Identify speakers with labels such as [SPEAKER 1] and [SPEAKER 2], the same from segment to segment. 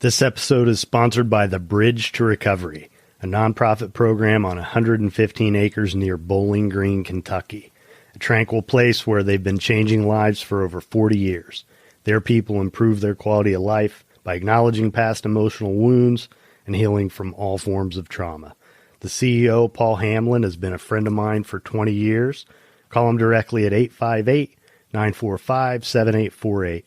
[SPEAKER 1] This episode is sponsored by the Bridge to Recovery, a nonprofit program on 115 acres near Bowling Green, Kentucky, a tranquil place where they've been changing lives for over 40 years. Their people improve their quality of life by acknowledging past emotional wounds and healing from all forms of trauma. The CEO, Paul Hamlin, has been a friend of mine for 20 years. Call him directly at 858-945-7848.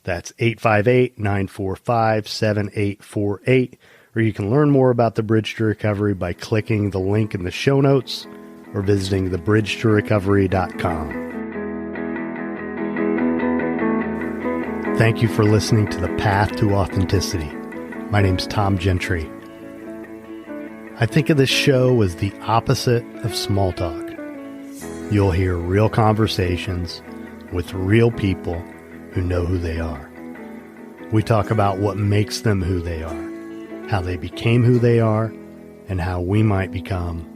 [SPEAKER 1] That's 858-945-7848. Or you can learn more about the Bridge to Recovery by clicking the link in the show notes or visiting thebridgetorecovery.com. Thank you for listening to The Path to Authenticity. My name's Tom Gentry. I think of this show as the opposite of small talk. You'll hear real conversations with real people who know who they are. We talk about what makes them who they are, how they became who they are, and how we might become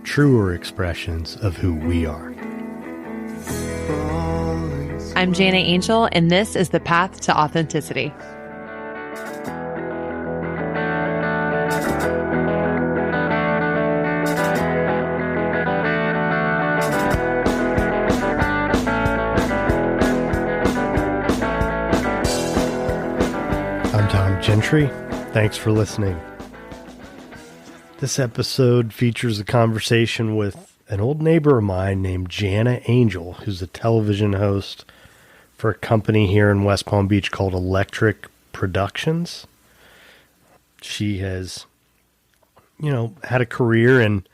[SPEAKER 1] truer expressions of who we are.
[SPEAKER 2] I'm Jana Angel, and this is The Path to Authenticity.
[SPEAKER 1] I'm Tom Gentry. Thanks for listening. This episode features a conversation with an old neighbor of mine named Jana Angel, who's a television host for a company here in West Palm Beach called Electric Productions. She has, had a career in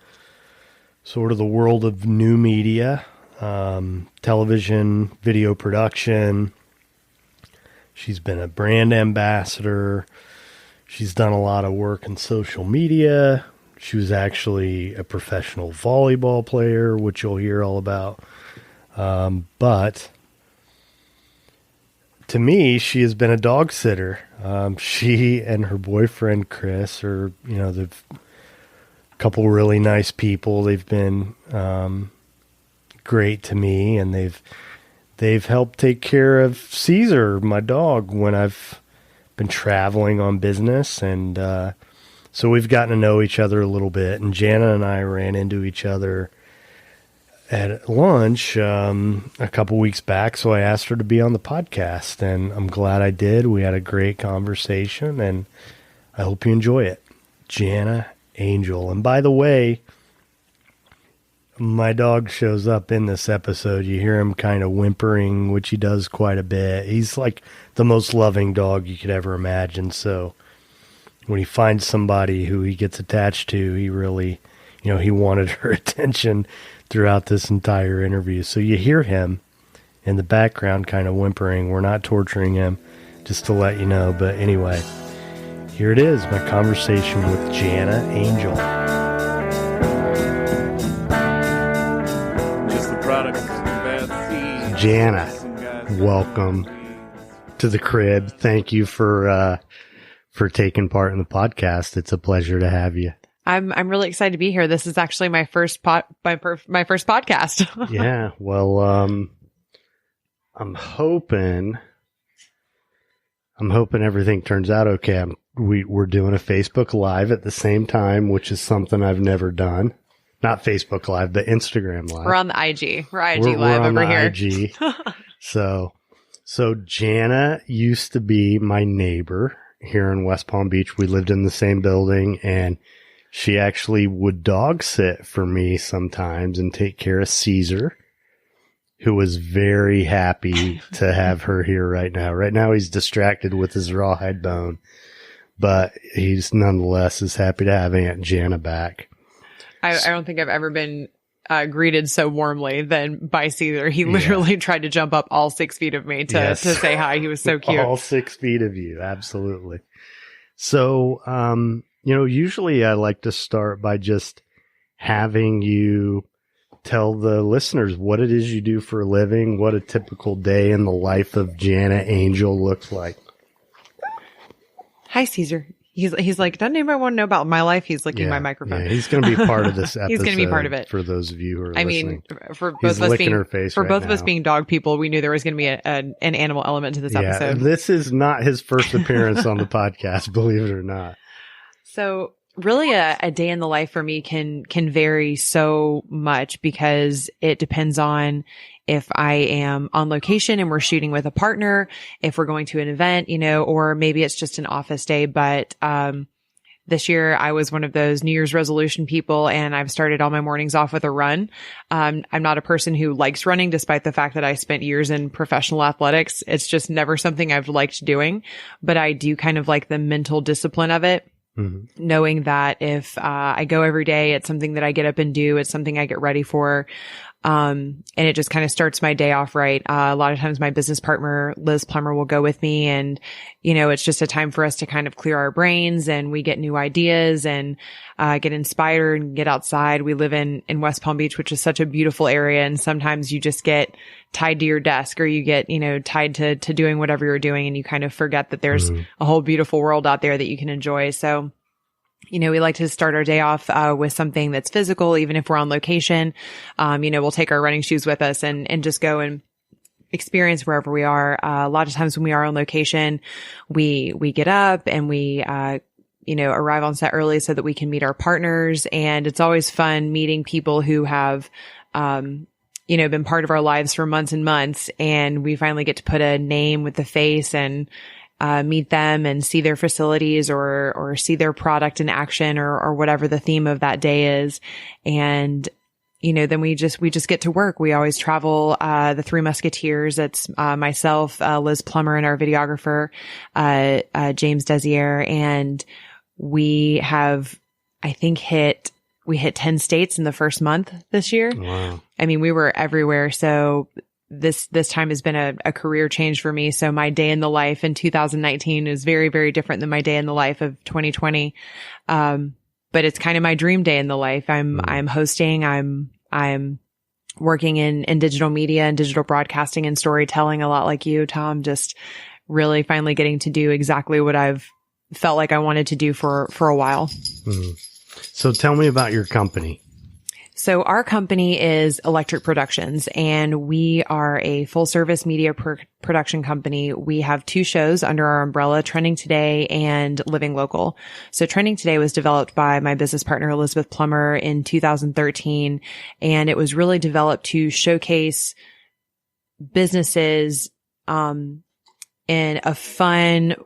[SPEAKER 1] sort of the world of new media, television, video production. She's been a brand ambassador. She's done a lot of work in social media. She was actually a professional volleyball player, which you'll hear all about. But to me, she has been a dog sitter. She and her boyfriend, Chris, are, they're a couple really nice people. They've been great to me, and they've helped take care of Caesar, my dog, when I've been traveling on business. And so we've gotten to know each other a little bit. And Jana and I ran into each other at lunch a couple weeks back. So I asked her to be on the podcast, and I'm glad I did. We had a great conversation, and I hope you enjoy it. Jana Angel. And by the way, my dog shows up in this episode. You hear him kind of whimpering, which he does quite a bit. He's like the most loving dog you could ever imagine. So when he finds somebody who he gets attached to, he really, he wanted her attention throughout this entire interview. So you hear him in the background kind of whimpering. We're not torturing him, just to let you know. But anyway, here it is, my conversation with Jana Angel. Jana, welcome to the crib. Thank you for taking part in the podcast. It's a pleasure to have you.
[SPEAKER 2] I'm really excited to be here. This is actually my first my first podcast.
[SPEAKER 1] Yeah. Well, I'm hoping everything turns out okay. We're doing a Facebook Live at the same time, which is something I've never done. Not Facebook Live, but Instagram Live.
[SPEAKER 2] We're on the IG. We're IG Live over here.
[SPEAKER 1] IG. So Jana used to be my neighbor here in West Palm Beach. We lived in the same building, and she actually would dog sit for me sometimes and take care of Caesar, who was very happy to have her here right now. Right now he's distracted with his rawhide bone, but he's nonetheless is happy to have Aunt Jana back.
[SPEAKER 2] I don't think I've ever been greeted so warmly than by Caesar. He literally tried to jump up all 6 feet of me to say hi. He was so cute.
[SPEAKER 1] All 6 feet of you. Absolutely. So, usually I like to start by just having you tell the listeners what it is you do for a living, what a typical day in the life of Jana Angel looks like.
[SPEAKER 2] Hi, Caesar. He's like, doesn't anybody want to know about my life? He's licking my microphone.
[SPEAKER 1] Yeah, he's going to be part of this episode.
[SPEAKER 2] He's going to be part of it.
[SPEAKER 1] For those of you who are listening.
[SPEAKER 2] For both of us
[SPEAKER 1] now.
[SPEAKER 2] being dog people, we knew there was going to be an animal element to this episode.
[SPEAKER 1] This is not his first appearance on the podcast, believe it or not.
[SPEAKER 2] So really a day in the life for me can vary so much because it depends on if I am on location and we're shooting with a partner, if we're going to an event, or maybe it's just an office day. But, this year I was one of those New Year's resolution people and I've started all my mornings off with a run. I'm not a person who likes running despite the fact that I spent years in professional athletics. It's just never something I've liked doing, but I do kind of like the mental discipline of it. Mm-hmm. Knowing that if, I go every day, it's something that I get up and do. It's something I get ready for. And it just kind of starts my day off right. A lot of times my business partner, Liz Plummer, will go with me and, it's just a time for us to kind of clear our brains and we get new ideas and, get inspired and get outside. We live in West Palm Beach, which is such a beautiful area. And sometimes you just get tied to your desk or you get, tied to doing whatever you're doing and you kind of forget that there's a whole beautiful world out there that you can enjoy. So, we like to start our day off, with something that's physical, even if we're on location. We'll take our running shoes with us and just go and experience wherever we are. A lot of times when we are on location, we get up and we, arrive on set early so that we can meet our partners. And it's always fun meeting people who have, been part of our lives for months and months. And we finally get to put a name with the face and, meet them and see their facilities or see their product in action or whatever the theme of that day is. And, then we just get to work. We always travel, the Three Musketeers. It's, myself, Liz Plummer and our videographer, James Desier. And we have, I think we hit 10 states in the first month this year.
[SPEAKER 1] Wow.
[SPEAKER 2] I mean, we were everywhere. So this time has been a career change for me. So my day in the life in 2019 is very, very different than my day in the life of 2020. But it's kind of my dream day in the life. I'm hosting, I'm working in digital media and digital broadcasting and storytelling a lot like you, Tom, just really finally getting to do exactly what I've felt like I wanted to do for a while.
[SPEAKER 1] Mm-hmm. So tell me about your company.
[SPEAKER 2] So our company is Electric Productions, and we are a full-service media production company. We have 2 shows under our umbrella, Trending Today and Living Local. So Trending Today was developed by my business partner, Elizabeth Plummer, in 2013, and it was really developed to showcase businesses in a fun,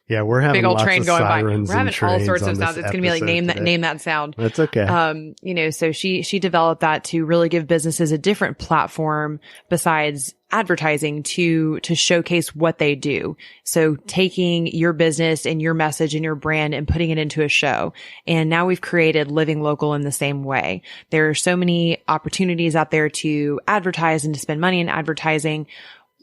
[SPEAKER 1] yeah, we're having
[SPEAKER 2] big old
[SPEAKER 1] lots
[SPEAKER 2] train
[SPEAKER 1] of
[SPEAKER 2] going by.
[SPEAKER 1] sirens
[SPEAKER 2] We're having all sorts of sounds. It's going to be like name that sound.
[SPEAKER 1] That's okay.
[SPEAKER 2] So she developed that to really give businesses a different platform besides advertising to showcase what they do. So taking your business and your message and your brand and putting it into a show. And now we've created Living Local in the same way. There are so many opportunities out there to advertise and to spend money in advertising.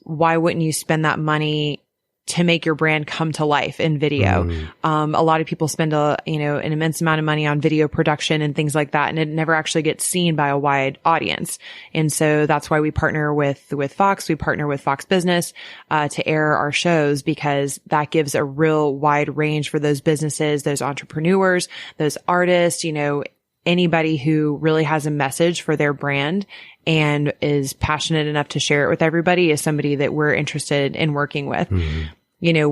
[SPEAKER 2] Why wouldn't you spend that money to make your brand come to life in video? A lot of people spend an immense amount of money on video production and things like that, and it never actually gets seen by a wide audience. And so that's why we partner with Fox. We partner with Fox Business, to air our shows, because that gives a real wide range for those businesses, those entrepreneurs, those artists, anybody who really has a message for their brand and is passionate enough to share it with everybody is somebody that we're interested in working with. Mm-hmm.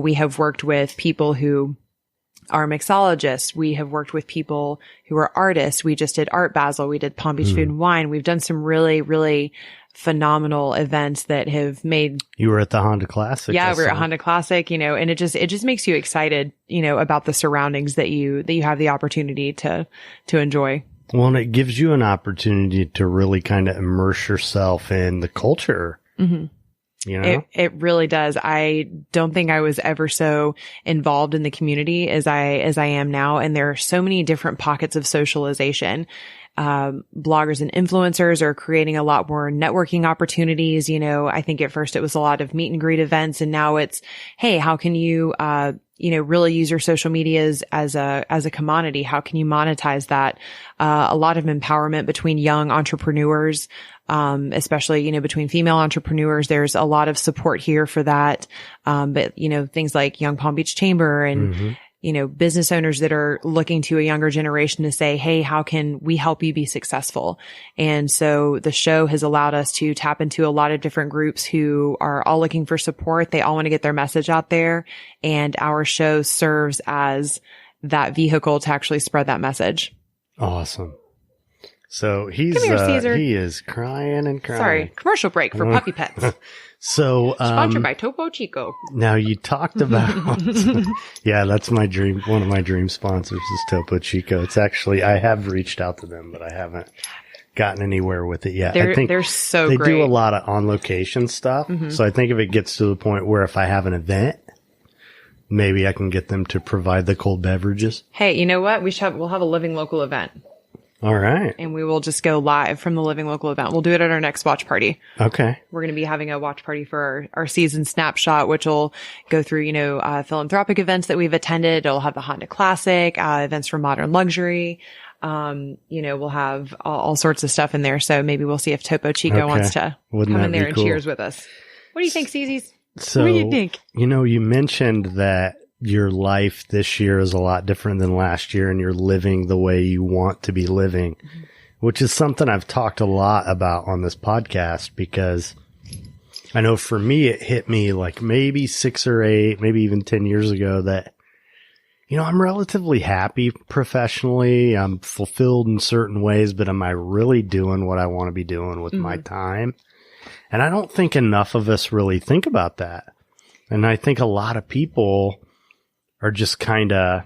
[SPEAKER 2] We have worked with people who are mixologists. We have worked with people who are artists. We just did Art Basel. We did Palm Beach Food and Wine. We've done some really, really phenomenal events that have made.
[SPEAKER 1] You were at the Honda Classic.
[SPEAKER 2] Yeah, we were at Honda Classic, and it just makes you excited, about the surroundings that you have the opportunity to enjoy.
[SPEAKER 1] Well, and it gives you an opportunity to really kind of immerse yourself in the culture. Mm-hmm.
[SPEAKER 2] It really does. I don't think I was ever so involved in the community as I am now. And there are so many different pockets of socialization. bloggers and influencers are creating a lot more networking opportunities. I think at first it was a lot of meet and greet events, and now it's, hey, how can you, really use your social medias as a commodity? How can you monetize that? A lot of empowerment between young entrepreneurs, especially, between female entrepreneurs. There's a lot of support here for that. But, things like Young Palm Beach Chamber and, business owners that are looking to a younger generation to say, hey, how can we help you be successful? And so the show has allowed us to tap into a lot of different groups who are all looking for support. They all want to get their message out there. And our show serves as that vehicle to actually spread that message.
[SPEAKER 1] Awesome. So he is crying and crying.
[SPEAKER 2] Sorry, commercial break for puppy pets.
[SPEAKER 1] So,
[SPEAKER 2] sponsored by Topo Chico.
[SPEAKER 1] Now you talked about, yeah, that's my dream. One of my dream sponsors is Topo Chico. It's actually, I have reached out to them, but I haven't gotten anywhere with it yet. I think
[SPEAKER 2] they're so
[SPEAKER 1] they
[SPEAKER 2] great.
[SPEAKER 1] do a lot of on location stuff. Mm-hmm. So I think if it gets to the point where if I have an event, maybe I can get them to provide the cold beverages.
[SPEAKER 2] Hey, you know what? We'll have a living local event.
[SPEAKER 1] All right.
[SPEAKER 2] And we will just go live from the living local event. We'll do it at our next watch party.
[SPEAKER 1] Okay.
[SPEAKER 2] We're going to be having a watch party for our season snapshot, which will go through, philanthropic events that we've attended. It'll have the Honda Classic, events for modern luxury. We'll have all sorts of stuff in there. So maybe we'll see if Topo Chico wants to come in there and cheers with us. What do you think, Cece?
[SPEAKER 1] So,
[SPEAKER 2] what do you think?
[SPEAKER 1] You mentioned that your life this year is a lot different than last year and you're living the way you want to be living, which is something I've talked a lot about on this podcast, because I know for me, it hit me like maybe 6 or 8, maybe even 10 years ago that, I'm relatively happy professionally. I'm fulfilled in certain ways, but am I really doing what I want to be doing with my time? And I don't think enough of us really think about that. And I think a lot of people are just kind of,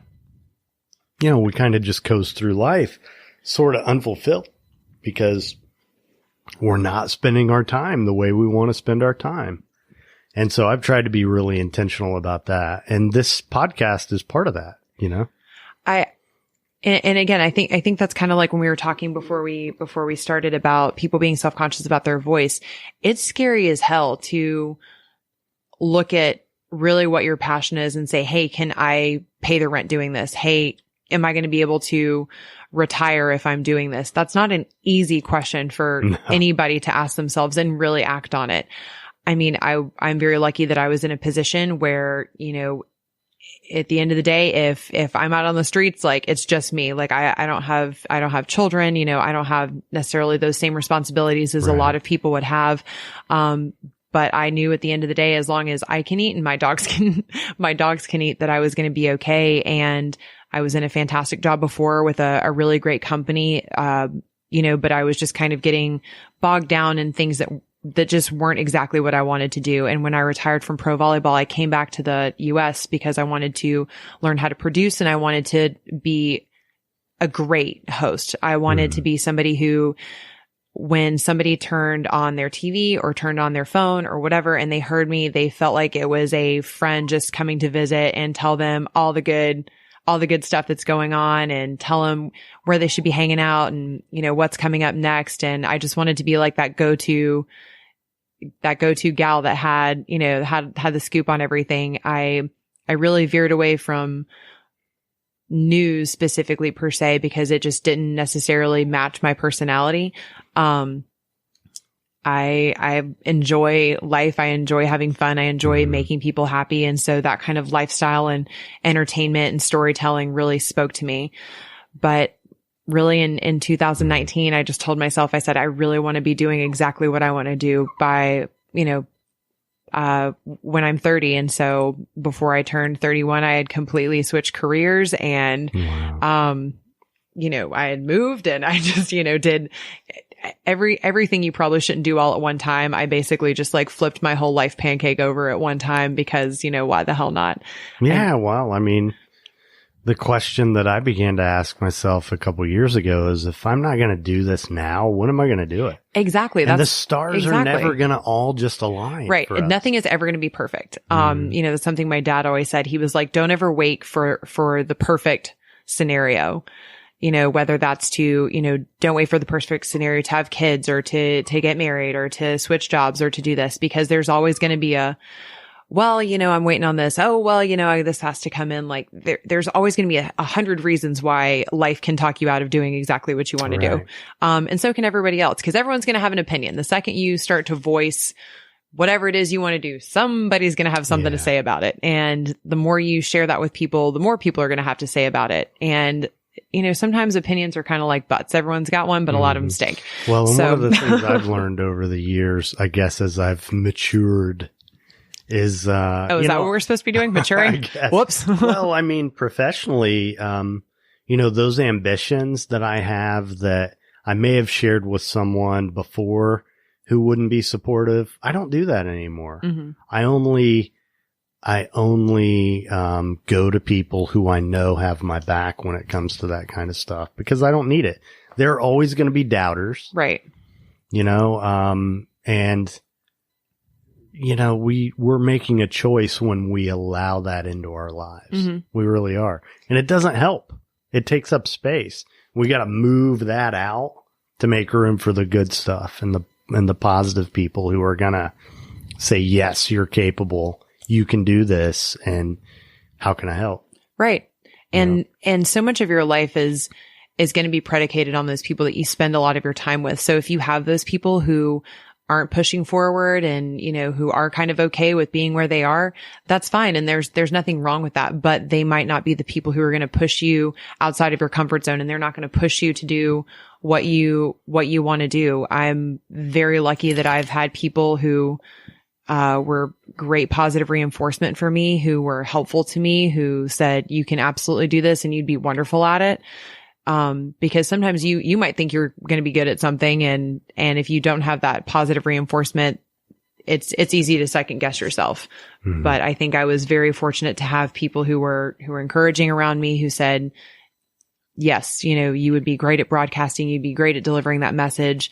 [SPEAKER 1] we kind of just coast through life sort of unfulfilled because we're not spending our time the way we want to spend our time. And so I've tried to be really intentional about that. And this podcast is part of that,
[SPEAKER 2] And again, I think that's kind of like when we were talking before we started about people being self-conscious about their voice. It's scary as hell to look at really what your passion is and say, hey, can I pay the rent doing this? Hey, am I going to be able to retire if I'm doing this? That's not an easy question for anybody to ask themselves and really act on it. I mean, I'm very lucky that I was in a position where, at the end of the day, if I'm out on the streets, like it's just me, like I don't have children, I don't have necessarily those same responsibilities as a lot of people would have. But I knew at the end of the day, as long as I can eat and my dogs can eat, that I was going to be okay. And I was in a fantastic job before with a really great company, but I was just kind of getting bogged down in things that just weren't exactly what I wanted to do. And when I retired from pro volleyball, I came back to the US because I wanted to learn how to produce and I wanted to be a great host. I wanted to be somebody who, when somebody turned on their TV or turned on their phone or whatever, and they heard me, they felt like it was a friend just coming to visit and tell them all the good stuff that's going on and tell them where they should be hanging out and, what's coming up next. And I just wanted to be like that go-to gal that had the scoop on everything. I really veered away from news specifically per se because it just didn't necessarily match my personality. I enjoy life. I enjoy having fun. I enjoy making people happy. And so that kind of lifestyle and entertainment and storytelling really spoke to me. But really in 2019, I just told myself, I said, I really want to be doing exactly what I want to do by, when I'm 30. And so before I turned 31, I had completely switched careers and, I had moved and I just, did everything you probably shouldn't do all at one time. I basically just like flipped my whole life pancake over at one time because, why the hell not?
[SPEAKER 1] Yeah. Well, I mean, the question that I began to ask myself a couple years ago is if I'm not going to do this now, when am I going to do it?
[SPEAKER 2] Exactly.
[SPEAKER 1] And the stars are never going to all just align.
[SPEAKER 2] Right. Nothing is ever going to be perfect. That's something my dad always said. He was like, don't ever wait for the perfect scenario. whether that's to, don't wait for the perfect scenario to have kids or to get married or to switch jobs or to do this, because there's always going to be I'm waiting on this. Oh, well, this has to come in. Like there's always going to be 100 reasons why life can talk you out of doing exactly what you want to do. And so can everybody else, because everyone's going to have an opinion. The second you start to voice whatever it is you want to do, somebody's going to have something to say about it. And the more you share that with people, the more people are going to have to say about it. And sometimes opinions are kind of like butts. Everyone's got one, but a lot of them stink.
[SPEAKER 1] Well, and one of the things I've learned over the years, I guess, as I've matured is,
[SPEAKER 2] is that what we're supposed to be doing? Maturing? Whoops.
[SPEAKER 1] Well, I mean, professionally, those ambitions that I have that I may have shared with someone before who wouldn't be supportive, I don't do that anymore. Mm-hmm. I only go to people who I know have my back when it comes to that kind of stuff, because I don't need it. There are always going to be doubters.
[SPEAKER 2] Right.
[SPEAKER 1] And we're making a choice when we allow that into our lives. Mm-hmm. We really are. And it doesn't help. It takes up space. We got to move that out to make room for the good stuff and the positive people who are going to say, yes, you're capable. You can do this. And how can I help?
[SPEAKER 2] Right. And so much of your life is going to be predicated on those people that you spend a lot of your time with. So if you have those people who aren't pushing forward and, who are kind of okay with being where they are, that's fine. And there's nothing wrong with that, but they might not be the people who are going to push you outside of your comfort zone, and they're not going to push you to do what you want to do. I'm very lucky that I've had people who were great positive reinforcement for me, who were helpful to me, who said, you can absolutely do this and you'd be wonderful at it. Because sometimes you might think you're going to be good at something, and if you don't have that positive reinforcement, it's easy to second guess yourself. Mm-hmm. But I think I was very fortunate to have people who were encouraging around me, who said, yes, you would be great at broadcasting. You'd be great at delivering that message.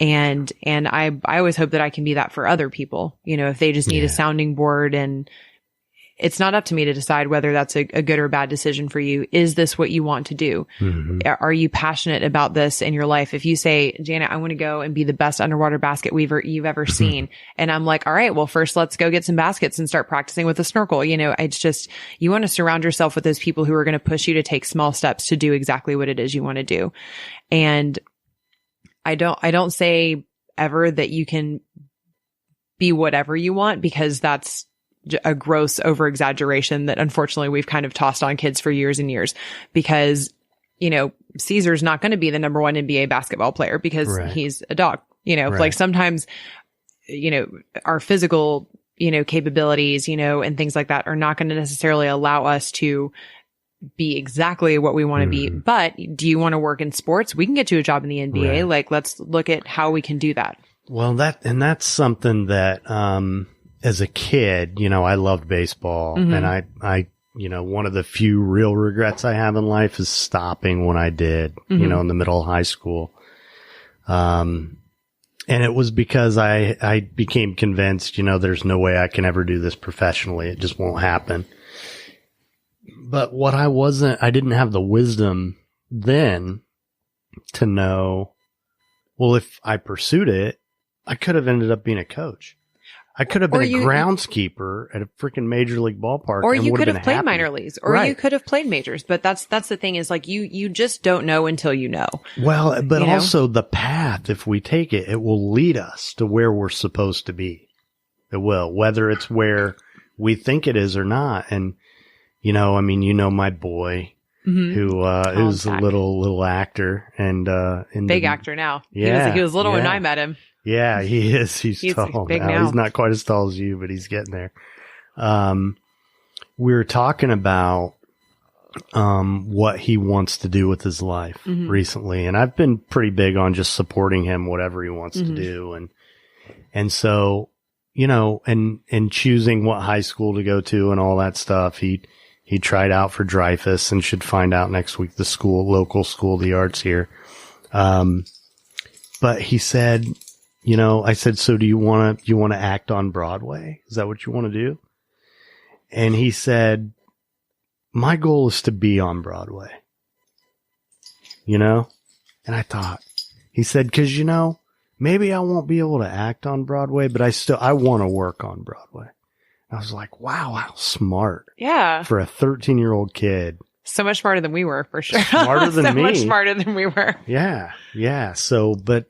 [SPEAKER 2] And I always hope that I can be that for other people, if they just need a sounding board. And it's not up to me to decide whether that's a good or bad decision for you. Is this what you want to do? Mm-hmm. Are you passionate about this in your life? If you say, Jana, I want to go and be the best underwater basket weaver you've ever seen. And I'm like, all right, well, first let's go get some baskets and start practicing with a snorkel. It's just, you want to surround yourself with those people who are going to push you to take small steps to do exactly what it is you want to do. And I don't say ever that you can be whatever you want, because that's a gross over exaggeration that unfortunately we've kind of tossed on kids for years and years, because, Caesar's not going to be the number one NBA basketball player because he's a dog, like sometimes, our physical, capabilities, and things like that are not going to necessarily allow us to be exactly what we want to be. But do you want to work in sports? We can get you a job in the NBA. Right. Like, let's look at how we can do that.
[SPEAKER 1] Well, that's something that, as a kid, I loved baseball, and I, one of the few real regrets I have in life is stopping when I did, in the middle of high school. And it was because I became convinced, there's no way I can ever do this professionally. It just won't happen. But what I didn't have the wisdom then to know, well, if I pursued it, I could have ended up being a coach. I could have been a groundskeeper at a freaking major league ballpark.
[SPEAKER 2] Or you could have played minor leagues, or you could have played majors. But that's the thing, is like you just don't know until you know.
[SPEAKER 1] Well, but also the path, if we take it, it will lead us to where we're supposed to be. It will, whether it's where we think it is or not. And, my boy, who is a little actor and
[SPEAKER 2] big actor now.
[SPEAKER 1] Yeah,
[SPEAKER 2] he was little when I met him.
[SPEAKER 1] Yeah, he is. He's tall
[SPEAKER 2] big
[SPEAKER 1] now. He's not quite as tall as you, but he's getting there. We were talking about what he wants to do with his life recently, and I've been pretty big on just supporting him, whatever he wants to do, and so and choosing what high school to go to and all that stuff. He tried out for Dreyfus and should find out next week the local school of the arts here. But he said, I said, so do you want to act on Broadway? Is that what you want to do? And he said, my goal is to be on Broadway. you know? And I thought, he said, 'cause maybe I won't be able to act on Broadway, but I want to work on Broadway. I was like, wow, how smart.
[SPEAKER 2] Yeah.
[SPEAKER 1] For a 13-year-old kid.
[SPEAKER 2] So much smarter than we were, for sure.
[SPEAKER 1] Smarter than me.
[SPEAKER 2] So much smarter than we were.
[SPEAKER 1] Yeah. Yeah. So, but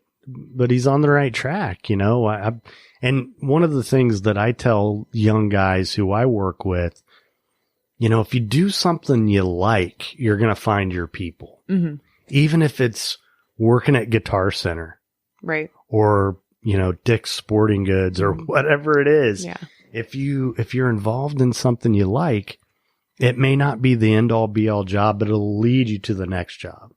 [SPEAKER 1] he's on the right track, and one of the things that I tell young guys who I work with, if you do something you like, you're going to find your people.
[SPEAKER 2] Mm-hmm.
[SPEAKER 1] Even if it's working at Guitar Center.
[SPEAKER 2] Right.
[SPEAKER 1] Or, Dick's Sporting Goods or whatever it is.
[SPEAKER 2] Yeah.
[SPEAKER 1] If you're involved in something you like, it may not be the end all be all job, but it'll lead you to the next job.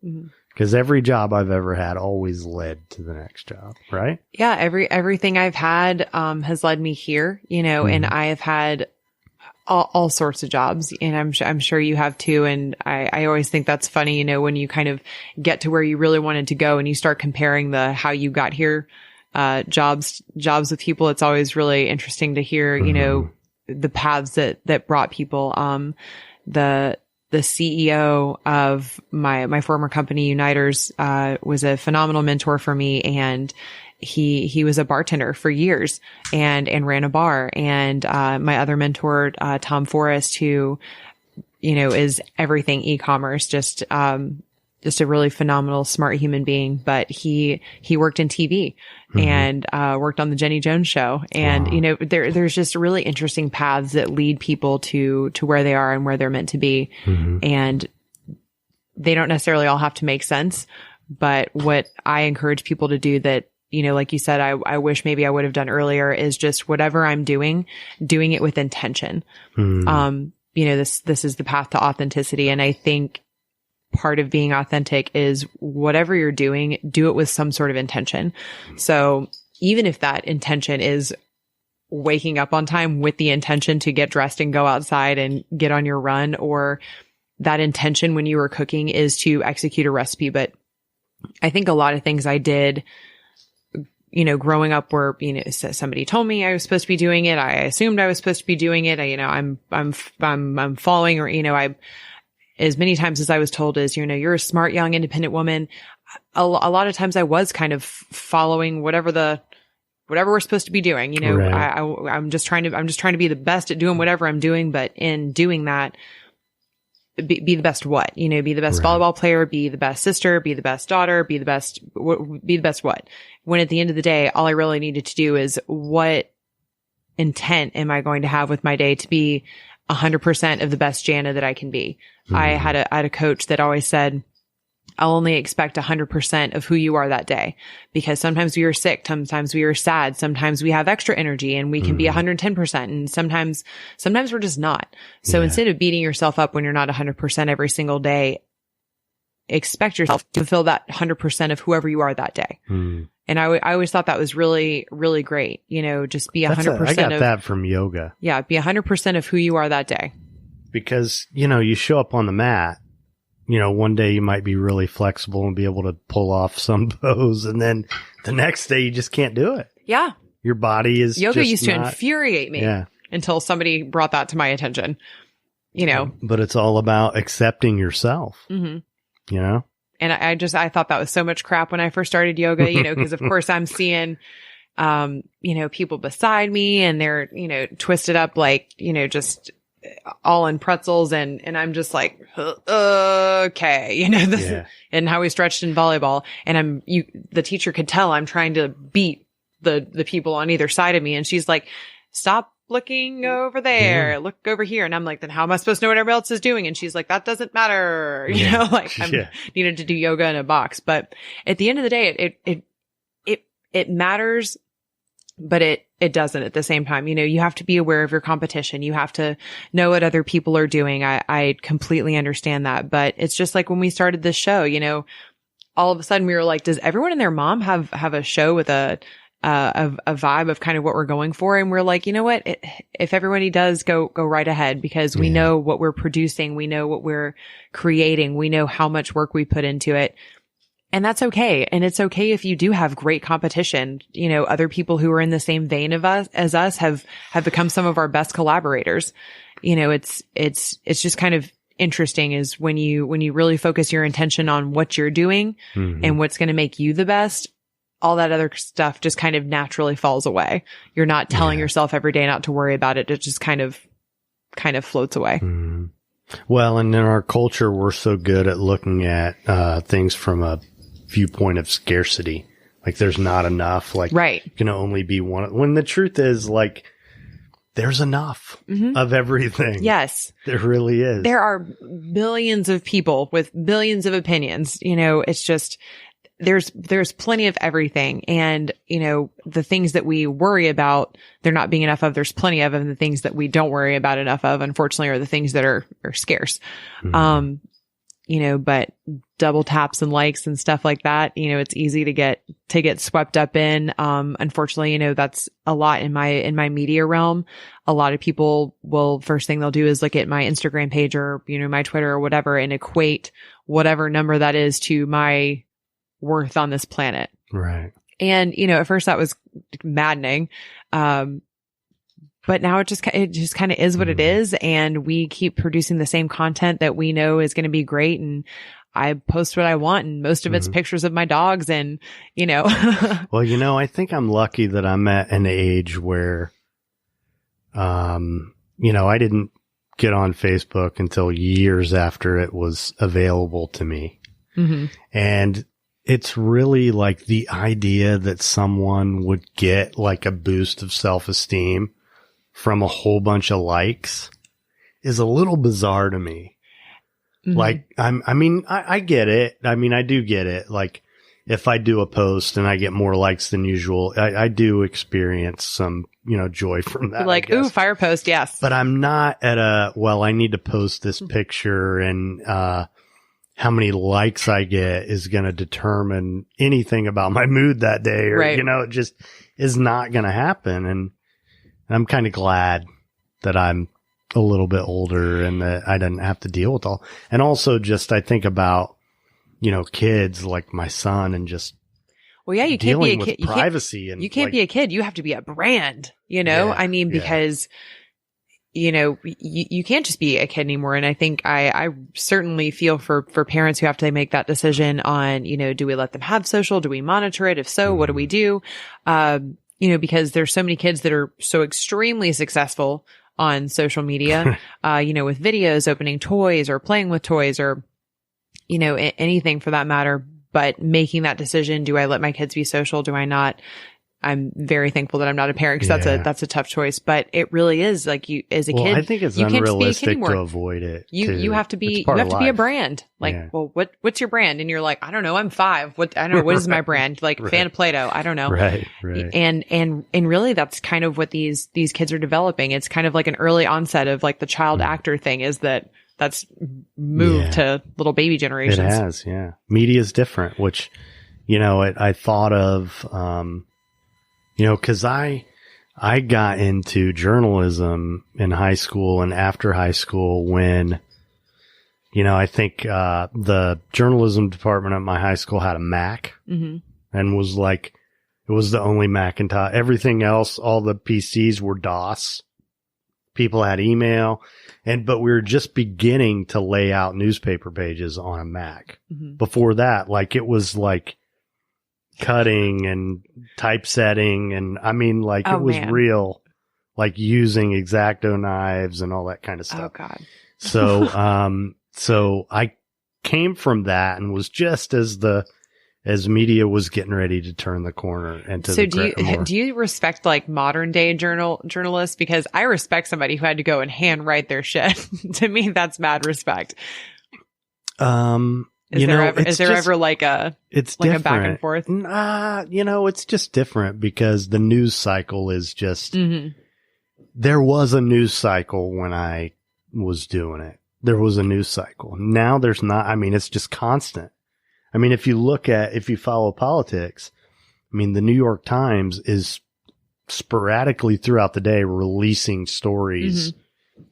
[SPEAKER 1] Because every job I've ever had always led to the next job, right?
[SPEAKER 2] Yeah. Everything I've had, has led me here, and I have had all sorts of jobs, and I'm sure you have too. And I always think that's funny, when you kind of get to where you really wanted to go and you start comparing how you got here, jobs with people. It's always really interesting to hear, the paths that brought people. The CEO of my former company, Unitors, was a phenomenal mentor for me. And he was a bartender for years and ran a bar. And, my other mentor, Tom Forrest, who, is everything e-commerce, just a really phenomenal, smart human being. But he worked in TV and, worked on the Jenny Jones show. And, there's just really interesting paths that lead people to where they are and where they're meant to be. And they don't necessarily all have to make sense. But what I encourage people to do that, like you said, I wish maybe I would have done earlier, is just whatever I'm doing it with intention. This is the path to authenticity. And I think part of being authentic is whatever you're doing, do it with some sort of intention. So even if that intention is waking up on time with the intention to get dressed and go outside and get on your run, or that intention when you were cooking is to execute a recipe. But I think a lot of things I did, growing up were, somebody told me I was supposed to be doing it. I assumed I was supposed to be doing it. I'm following, or, as many times as I was told is, you're a smart, young, independent woman. A lot of times I was kind of following whatever we're supposed to be doing.
[SPEAKER 1] Right.
[SPEAKER 2] I'm just trying to be the best at doing whatever I'm doing. But in doing that, be the best what? Be the best volleyball player, be the best sister, be the best daughter, be the best what? When at the end of the day, all I really needed to do is, what intent am I going to have with my day to be 100% of the best Jana that I can be? I had a coach that always said, I'll only expect 100% of who you are that day, because sometimes we are sick, sometimes we are sad, sometimes we have extra energy and we can be 110%, and sometimes we're just not. So instead of beating yourself up when you're not 100% every single day, expect yourself to fulfill that 100% of whoever you are that day. And I always thought that was really, really great. Just be 100%.
[SPEAKER 1] I got that from yoga.
[SPEAKER 2] Yeah. Be 100% of who you are that day.
[SPEAKER 1] Because, you show up on the mat, one day you might be really flexible and be able to pull off some pose. And then the next day you just can't do it.
[SPEAKER 2] Yeah.
[SPEAKER 1] Your body is
[SPEAKER 2] yoga
[SPEAKER 1] just
[SPEAKER 2] used to infuriate me until somebody brought that to my attention,
[SPEAKER 1] But it's all about accepting yourself, And
[SPEAKER 2] I thought that was so much crap when I first started yoga, because of course I'm seeing, people beside me and they're, twisted up like, just all in pretzels. And I'm just like, okay, and how we stretched in volleyball. And the teacher could tell I'm trying to beat the people on either side of me. And she's like, stop looking over there, look over here. And I'm like, then how am I supposed to know what everybody else is doing? And she's like, that doesn't matter. I needed to do yoga in a box. But at the end of the day, it matters, but it doesn't at the same time. You have to be aware of your competition. You have to know what other people are doing. I completely understand that. But it's just like when we started this show, all of a sudden we were like, does everyone and their mom have a show with a vibe of kind of what we're going for? And we're like, you know what? If everybody does, go right ahead, because we know what we're producing. We know what we're creating. We know how much work we put into it. And that's okay. And it's okay if you do have great competition. Other people who are in the same vein as us have become some of our best collaborators. It's just kind of interesting is when you really focus your intention on what you're doing and what's going to make you the best, all that other stuff just kind of naturally falls away. You're not telling yourself every day not to worry about it. It just kind of floats away.
[SPEAKER 1] Mm-hmm. Well, and in our culture, we're so good at looking at things from a viewpoint of scarcity. Like there's not enough. Like can only be one. When the truth is, like, there's enough of everything.
[SPEAKER 2] Yes,
[SPEAKER 1] there really is.
[SPEAKER 2] There are billions of people with billions of opinions. You know, it's just there's plenty of everything. And, you know, the things that we worry about, there not being enough of, there's plenty of, and the things that we don't worry about enough of, unfortunately, are the things that are scarce. You know, but double taps and likes and stuff like that, you know, it's easy to get swept up in. Unfortunately, you know, that's a lot in my media realm. A lot of people will, first thing they'll do is look at my Instagram page or, you know, my Twitter or whatever, and equate whatever number that is to my worth on this planet.
[SPEAKER 1] Right.
[SPEAKER 2] And, you know, at first that was maddening. But now it just kind of is what it is. And we keep producing the same content that we know is going to be great. And I post what I want, and most of it's pictures of my dogs and, you know.
[SPEAKER 1] Well, you know, I think I'm lucky that I'm at an age where, you know, I didn't get on Facebook until years after it was available to me. And it's really like the idea that someone would get like a boost of self-esteem from a whole bunch of likes is a little bizarre to me. Like, I get it. I mean, I do get it. Like, if I do a post and I get more likes than usual, I do experience some, you know, joy from that.
[SPEAKER 2] Like, ooh, fire post. Yes.
[SPEAKER 1] But I'm not at I need to post this picture, and, how many likes I get is going to determine anything about my mood that day, or, you know, it just is not going to happen. And I'm kind of glad that I'm a little bit older and that I didn't have to deal with all. And also just, I think about, you know, kids like my son, and just,
[SPEAKER 2] well, yeah, you can't be a kid.
[SPEAKER 1] Privacy, and
[SPEAKER 2] you can't be a kid. You have to be a brand, you know? I mean, because, you know, you can't just be a kid anymore. And I think I certainly feel for parents who have to make that decision on, you know, do we let them have social? Do we monitor it? If so, what do we do? You know, because there's so many kids that are so extremely successful on social media, you know, with videos, opening toys or playing with toys, or, you know, anything for that matter. But making that decision, do I let my kids be social? Do I not? I'm very thankful that I'm not a parent, because that's a tough choice. But it really is, like, you as a kid,
[SPEAKER 1] I think it's unrealistic to avoid it.
[SPEAKER 2] You have to be a brand. Like, well, what's your brand? And you're like, I don't know, I'm 5. I don't know, what is my brand? Like, fan of Play-Doh. I don't know.
[SPEAKER 1] Right.
[SPEAKER 2] And really, that's kind of what these kids are developing. It's kind of like an early onset of like the child actor thing, is that's moved to little baby generations.
[SPEAKER 1] It has, yeah. Media is different, which, you know, I thought of, you know, cause I got into journalism in high school and after high school when, you know, I think, the journalism department at my high school had a Mac and was like, it was the only Macintosh. Everything else, all the PCs were DOS. People had email, but we were just beginning to lay out newspaper pages on a Mac. Before that, like, it was like cutting and typesetting, and I mean, like, it was real, like using X-Acto knives and all that kind of stuff.
[SPEAKER 2] Oh God.
[SPEAKER 1] So I came from that and was just as media was getting ready to turn the corner into
[SPEAKER 2] do you respect like modern day journalists? Because I respect somebody who had to go and handwrite their shit. To me, that's mad respect. Is there ever like a back and forth?
[SPEAKER 1] You know, it's just different because the news cycle is just, there was a news cycle when I was doing it. There was a news cycle. Now there's not. I mean, it's just constant. I mean, if you follow politics, I mean, the New York Times is sporadically throughout the day releasing stories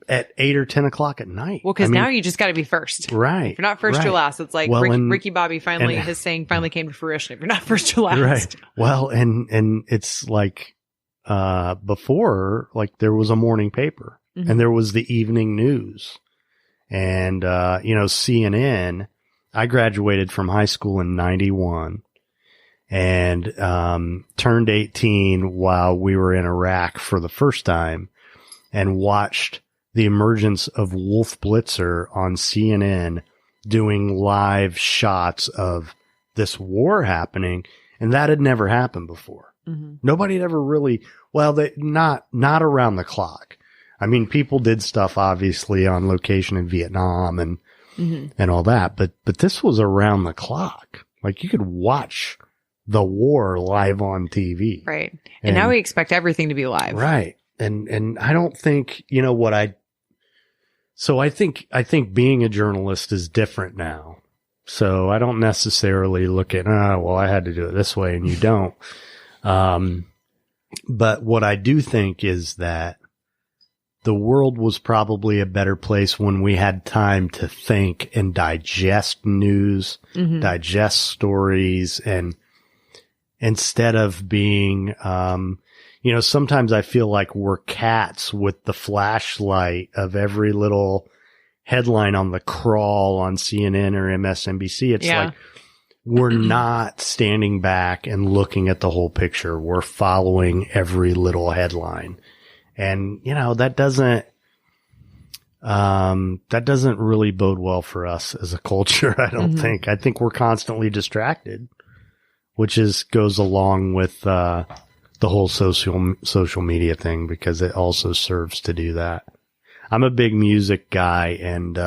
[SPEAKER 1] at 8 or 10 o'clock at night.
[SPEAKER 2] Well, because now you just got to be first.
[SPEAKER 1] Right.
[SPEAKER 2] If you're not first, you're last. It's like Ricky Bobby his saying finally came to fruition. If you're not first, you're last.
[SPEAKER 1] Right. Well, and it's like, before, like, there was a morning paper and there was the evening news. And, CNN, I graduated from high school in 91 and, turned 18 while we were in Iraq for the first time and watched the emergence of Wolf Blitzer on CNN doing live shots of this war happening. And that had never happened before. Mm-hmm. Nobody had ever really, not around the clock. I mean, people did stuff obviously on location in Vietnam and all that, but this was around the clock. Like you could watch the war live on TV.
[SPEAKER 2] Right. And now we expect everything to be live.
[SPEAKER 1] Right. And I don't think, so I think being a journalist is different now. So I don't necessarily look at, I had to do it this way and you don't. But what I do think is that the world was probably a better place when we had time to think and digest news, digest stories, and instead of being, sometimes I feel like we're cats with the flashlight of every little headline on the crawl on CNN or MSNBC. It's like we're not standing back and looking at the whole picture. We're following every little headline. And, that doesn't really bode well for us as a culture. I don't think. I think we're constantly distracted, which goes along with, the whole social media thing because it also serves to do that. I'm a big music guy and,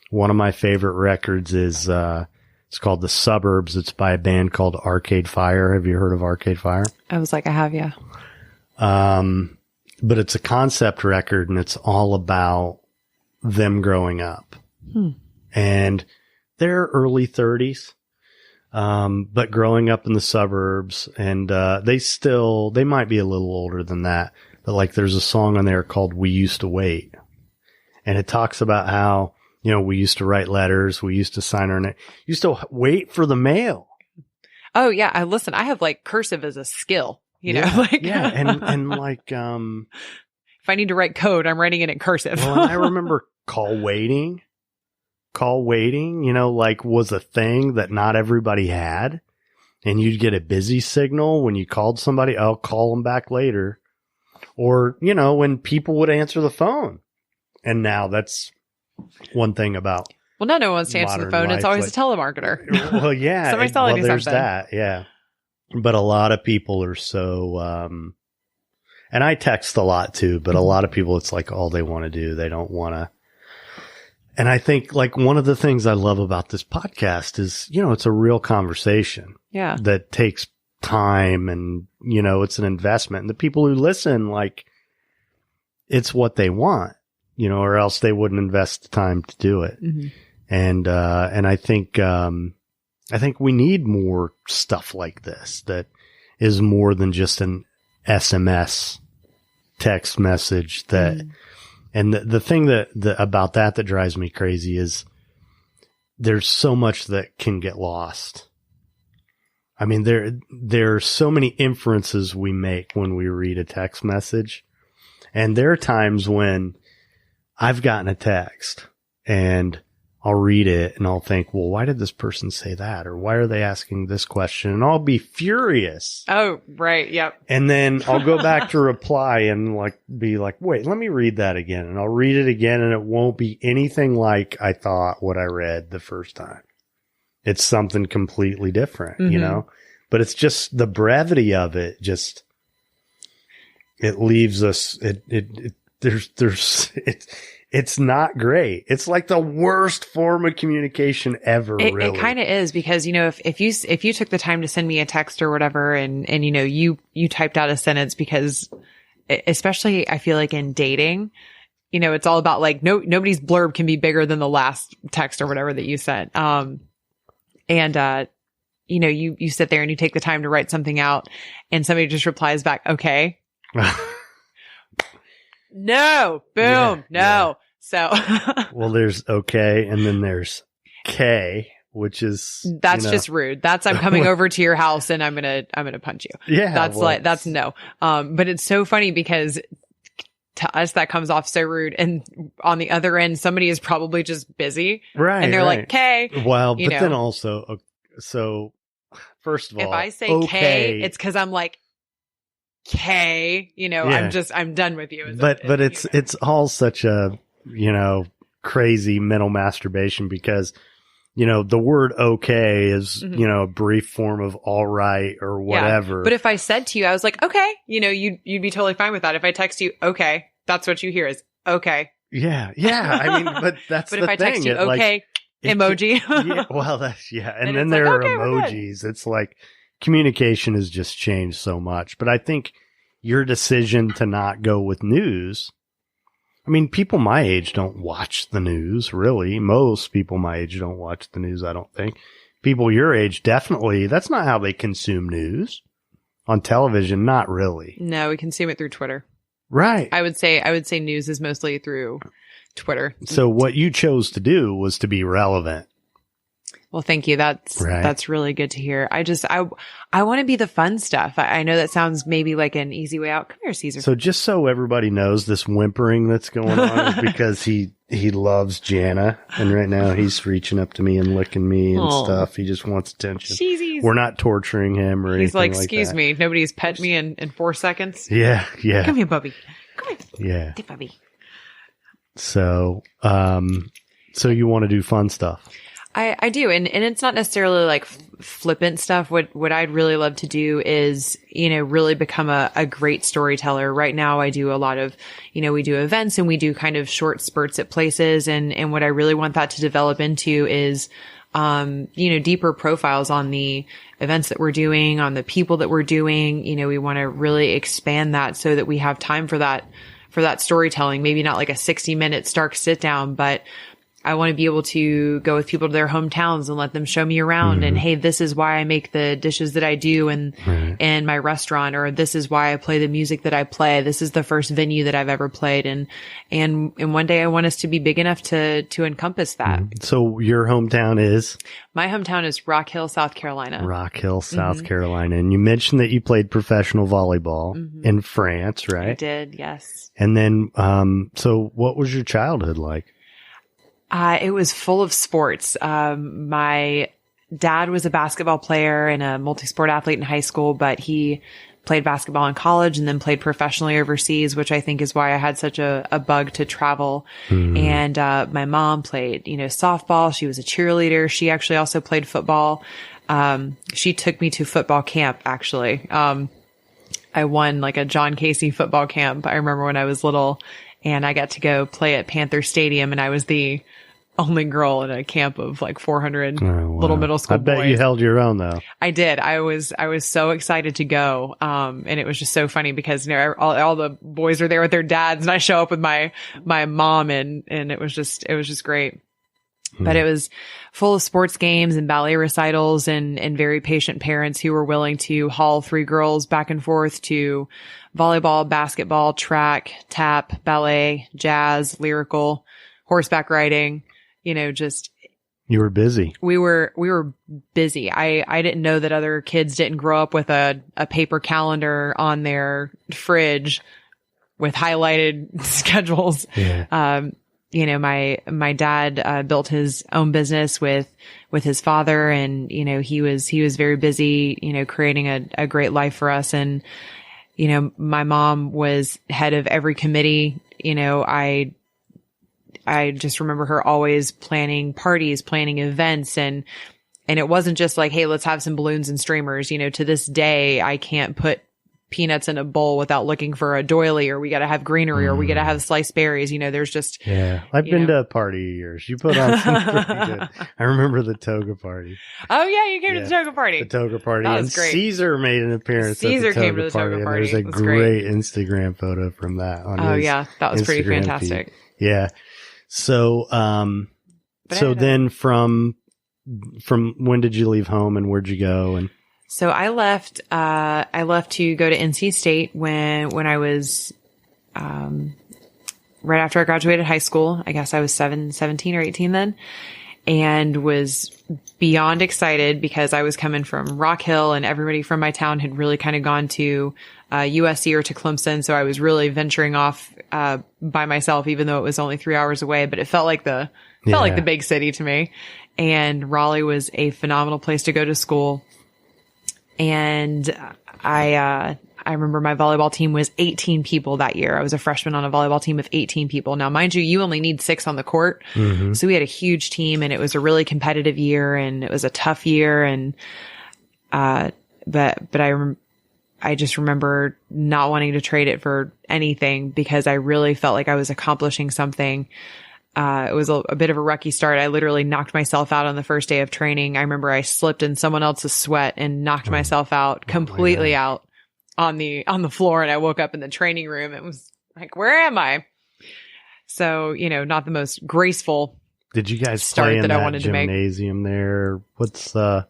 [SPEAKER 1] one of my favorite records is, it's called The Suburbs. It's by a band called Arcade Fire. Have you heard of Arcade Fire?
[SPEAKER 2] I was like, I have, yeah.
[SPEAKER 1] But it's a concept record and it's all about them growing up. And they're early 30s, but growing up in the suburbs and, they might be a little older than that, but like there's a song on there called We Used to Wait. And it talks about how, we used to write letters. We used to sign our name. Used to wait for the mail.
[SPEAKER 2] Oh yeah. I have like cursive as a skill. And
[SPEAKER 1] like,
[SPEAKER 2] if I need to write code, I'm writing it in cursive.
[SPEAKER 1] Well, I remember call waiting, was a thing that not everybody had. And you'd get a busy signal when you called somebody. I'll call them back later. Or, when people would answer the phone. And now that's one thing about.
[SPEAKER 2] Well, no one wants to answer the phone. It's always a telemarketer.
[SPEAKER 1] Well, yeah.
[SPEAKER 2] Somebody's telling you something.
[SPEAKER 1] There's that. Yeah. But a lot of people are so, and I text a lot too, but a lot of people, it's like all they want to do. They don't want to. And I think like one of the things I love about this podcast is, it's a real conversation.
[SPEAKER 2] Yeah.
[SPEAKER 1] That takes time and, it's an investment. And the people who listen, like, it's what they want, or else they wouldn't invest the time to do it. And I think we need more stuff like this that is more than just an SMS text message and the thing that about that drives me crazy is there's so much that can get lost. I mean, there are so many inferences we make when we read a text message. And there are times when I've gotten a text and I'll read it and I'll think, well, why did this person say that? Or why are they asking this question? And I'll be furious.
[SPEAKER 2] Oh, right. Yep.
[SPEAKER 1] And then I'll go back to reply and be like, wait, let me read that again. And I'll read it again and it won't be anything like I thought what I read the first time. It's something completely different, but it's just the brevity of it. Just, it leaves us, it's not great. It's like the worst form of communication ever. Really.
[SPEAKER 2] It kind of is because, if you took the time to send me a text or whatever and you typed out a sentence because especially I feel like in dating, it's all about like, nobody's blurb can be bigger than the last text or whatever that you sent. You sit there and you take the time to write something out and somebody just replies back, okay. No, boom, no. Yeah. So,
[SPEAKER 1] well, there's okay. And then there's K, which is,
[SPEAKER 2] that's just rude. That's, I'm coming over to your house and I'm going to punch you.
[SPEAKER 1] Yeah.
[SPEAKER 2] That's no. But it's so funny because to us, that comes off so rude. And on the other end, somebody is probably just busy.
[SPEAKER 1] Right.
[SPEAKER 2] And they're like, okay.
[SPEAKER 1] Well, but then also, so first of all,
[SPEAKER 2] if I say
[SPEAKER 1] okay,
[SPEAKER 2] K, it's because I'm like, K, I'm done with you.
[SPEAKER 1] But it's all such a, crazy mental masturbation because, the word okay is, a brief form of all right or whatever.
[SPEAKER 2] Yeah. But if I said to you, I was like, okay, you'd be totally fine with that. If I text you, okay, that's what you hear is okay.
[SPEAKER 1] Yeah. Yeah. I mean, but that's
[SPEAKER 2] but
[SPEAKER 1] the
[SPEAKER 2] if I text
[SPEAKER 1] thing.
[SPEAKER 2] you, okay, emoji.
[SPEAKER 1] Yeah, well, and then there are emojis. It's like communication has just changed so much. But I think your decision to not go with news, I mean, people my age don't watch the news, really. Most people my age don't watch the news, I don't think. People your age, definitely, that's not how they consume news. On television, not really.
[SPEAKER 2] No, we consume it through Twitter.
[SPEAKER 1] Right.
[SPEAKER 2] I would say news is mostly through Twitter.
[SPEAKER 1] So what you chose to do was to be relevant.
[SPEAKER 2] Well, thank you. That's really good to hear. I want to be the fun stuff. I know that sounds maybe like an easy way out. Come here, Caesar.
[SPEAKER 1] So just so everybody knows, this whimpering that's going on is because he loves Jana, and right now he's reaching up to me and licking me and stuff. He just wants attention.
[SPEAKER 2] Cheesies.
[SPEAKER 1] We're not torturing him or anything. He's like,
[SPEAKER 2] excuse me, nobody's pet me in 4 seconds.
[SPEAKER 1] Yeah, yeah.
[SPEAKER 2] Come here, Bubby. Come here.
[SPEAKER 1] Yeah.
[SPEAKER 2] Hey, Bubby.
[SPEAKER 1] So, so you want to do fun stuff?
[SPEAKER 2] I do. And it's not necessarily like flippant stuff. What I'd really love to do is, really become a great storyteller. Right now I do a lot of, we do events and we do kind of short spurts at places. And what I really want that to develop into is, deeper profiles on the events that we're doing, on the people that we're doing. We want to really expand that so that we have time for that storytelling. Maybe not like a 60-minute Stark sit down, but I want to be able to go with people to their hometowns and let them show me around. And hey, this is why I make the dishes that I do in my restaurant, or this is why I play the music that I play. This is the first venue that I've ever played. And one day I want us to be big enough to encompass that.
[SPEAKER 1] So your hometown is?
[SPEAKER 2] My hometown is Rock Hill, South Carolina.
[SPEAKER 1] Rock Hill, South Carolina. And you mentioned that you played professional volleyball in France, right?
[SPEAKER 2] I did, yes.
[SPEAKER 1] And then, so what was your childhood like?
[SPEAKER 2] It was full of sports. My dad was a basketball player and a multi-sport athlete in high school, but he played basketball in college and then played professionally overseas, which I think is why I had such a bug to travel. And, my mom played, softball. She was a cheerleader. She actually also played football. She took me to football camp, actually. I won like a John Casey football camp. I remember when I was little and I got to go play at Panther Stadium, and I was the only girl in a camp of like 400 little middle school boys. I bet
[SPEAKER 1] you held your own though.
[SPEAKER 2] I did. I was so excited to go. And it was just so funny because, all the boys are there with their dads and I show up with my mom and it was just great. But it was full of sports games and ballet recitals and very patient parents who were willing to haul 3 girls back and forth to volleyball, basketball, track, tap, ballet, jazz, lyrical, horseback riding,
[SPEAKER 1] You were busy.
[SPEAKER 2] We were busy. I didn't know that other kids didn't grow up with a paper calendar on their fridge with highlighted schedules.
[SPEAKER 1] Yeah.
[SPEAKER 2] My dad built his own business with his father, and he was very busy, creating a great life for us. And my mom was head of every committee. I just remember her always planning parties, planning events, and it wasn't just like, hey, let's have some balloons and streamers. To this day, I can't put peanuts in a bowl without looking for a doily, or we got to have greenery, or we got to have sliced berries. There's just,
[SPEAKER 1] I've been to a party of yours. You put on some pretty good. I remember the toga party.
[SPEAKER 2] Oh yeah, you came to the toga party.
[SPEAKER 1] The toga party.
[SPEAKER 2] That was
[SPEAKER 1] and
[SPEAKER 2] great.
[SPEAKER 1] Caesar made an appearance.
[SPEAKER 2] Caesar
[SPEAKER 1] at the
[SPEAKER 2] came to the toga party.
[SPEAKER 1] And there's a great Instagram photo from that. On his
[SPEAKER 2] that was pretty
[SPEAKER 1] Instagram
[SPEAKER 2] fantastic.
[SPEAKER 1] Feed. Yeah. So, then from when did you leave home and where'd you go? And
[SPEAKER 2] so I left to go to NC State when I was, right after I graduated high school. I guess I was 17 or 18 then, and was beyond excited because I was coming from Rock Hill and everybody from my town had really kind of gone to USC or to Clemson. So I was really venturing off by myself, even though it was only 3 hours away, but it felt like the big city to me. And Raleigh was a phenomenal place to go to school. And I remember my volleyball team was 18 people that year. I was a freshman on a volleyball team of 18 people. Now, mind you, you only need 6 on the court. Mm-hmm. So we had a huge team, and it was a really competitive year, and it was a tough year. And, but I just remember not wanting to trade it for anything because I really felt like I was accomplishing something. It was a bit of a rocky start. I literally knocked myself out on the first day of training. I remember I slipped in someone else's sweat and knocked myself out, completely out on the floor. And I woke up in the training room. It was like, where am I? So, not the most graceful.
[SPEAKER 1] Did you guys play in that gymnasium there? What's the